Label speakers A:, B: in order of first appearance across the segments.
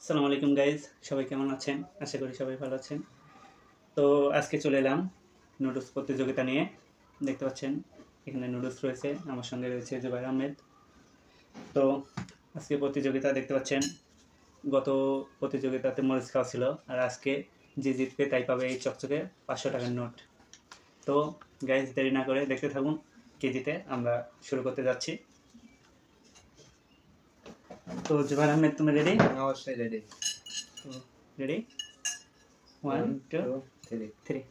A: আসসালামু আলাইকুম গাইজ, সবাই কেমন আছেন? আশা করি সবাই ভালো আছেন। তো আজকে চলে এলাম নুডলস প্রতিযোগিতা নিয়ে। দেখতে পাচ্ছেন এখানে নুডলস রয়েছে, আমার সঙ্গে রয়েছে জুবাইর আহমেদ। তো আজকে প্রতিযোগিতা দেখতে পাচ্ছেন, গত প্রতিযোগিতাতে মরিচ খাওয়া ছিল, আর আজকে যে জিতবে তাই পাবে এই চকচকে 500 টাকার নোট। তো গাইজ দেরি না করে দেখতে থাকুন কে জিতে। আমরা শুরু করতে যাচ্ছি। তো জুবাইর আহমেদ, তুমি রেডি?
B: অবশ্যই রেডি।
A: রেডি? 1 2 3।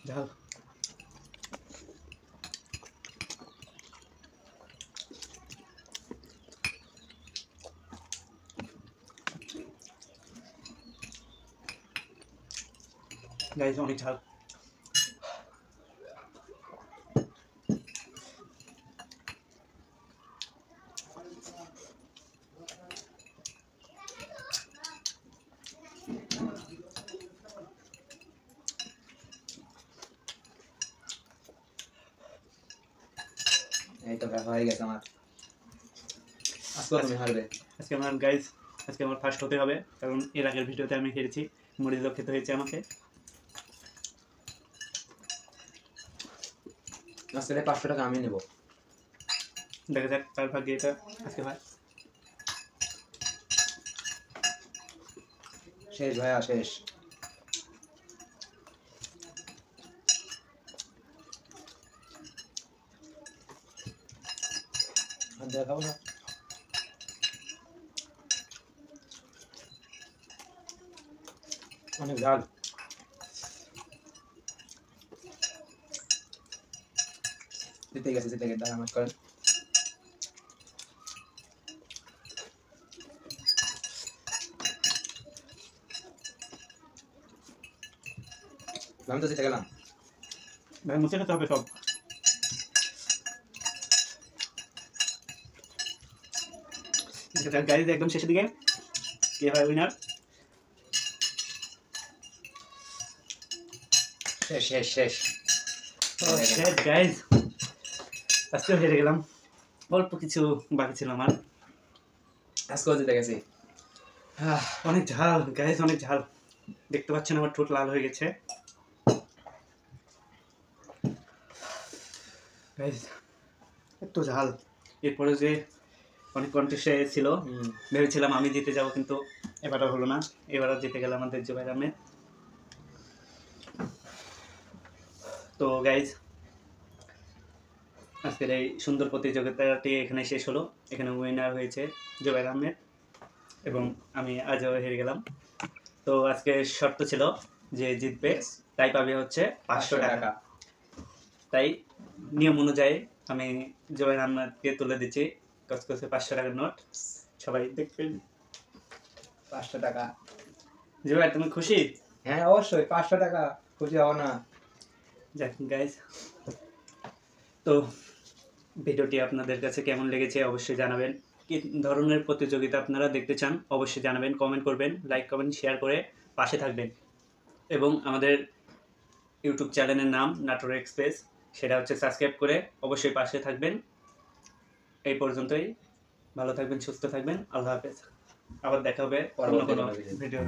A: যাও। গাইজ অনেক ঝাল।
B: এই তো হয়ে গেছে আমার। আজকে তুমি হারবে।
A: আজকে আমার গাইজ, আজকে আমার ফার্স্ট হতে হবে, কারণ এর আগের ভিডিওতে আমি হেরেছি, মরিচও খেতে হয়েছে আমাকে।
B: আজকে 500 টাকা আমি নেব।
A: দেখা যাক তার ভাগ্যে এটা আজকে হয়।
B: শেষ ভাইয়া, শেষ। দেখাবো না। অনেক ঝাল। জিতে গেছে, জিতে গেছে। আমার করেন। আমি তো জিতে গেলাম।
A: ভাই মুছে খেতে হবে সব। গাইজ একদম শেষের দিকে কে হয় উইনার?
B: শেষ শেষ শেষ।
A: গাইজ আজকেও হেরে গেলাম, অল্প কিছু বাকি ছিল আমার।
B: আজকেও জিতে গেছি।
A: অনেক ঝাল গাইজ, অনেক ঝাল। দেখতে পাচ্ছেন আমার ঠোঁট লাল হয়ে গেছে। গাইজ এত ঝাল। এরপরে যে অনেক কন্টেস্টে ছিল, ভেবেছিলাম আমি জিতে যাব, কিন্তু এবারও হলো না। এবারও জিতে গেল আমাদের জুবাইর আহমেদ। তো গাইজ আজকের এই সুন্দর প্রতিযোগিতাটি এখানে শেষ হলো। এখানে উইনার হয়েছে জুবাইর আহমেদ এবং আমি আজও হেরে গেলাম। তো আজকে শর্ত ছিল যে জিতবে তাই পাবে হচ্ছে 500 টাকা। তাই নিয়ম অনুযায়ী আমি জুবাইর আহমেদকে তুলে দিচ্ছি কসকসে 500 টাকার নোট। সবাই দেখবেন।
B: 500 টাকা।
A: জুবাইর, তুমি খুশি?
B: হ্যাঁ অবশ্যই, 500 টাকা খুশি হও না?
A: যাক গাইজ, তো ভিডিওটি আপনাদের কাছে কেমন লেগেছে অবশ্যই জানাবেন। কি ধরনের প্রতিযোগিতা আপনারা দেখতে চান অবশ্যই জানাবেন, কমেন্ট করবেন, লাইক কমেন্ট শেয়ার করে পাশে থাকবেন। এবং আমাদের ইউটিউব চ্যানেলের নাম নাটোর এক্সপ্রেস, সেটা হচ্ছে সাবস্ক্রাইব করে অবশ্যই পাশে থাকবেন। এই পর্যন্তই, ভালো থাকবেন, সুস্থ থাকবেন, আল্লাহ হাফেজ। আবার দেখা হবে অন্য কোনো ভিডিও।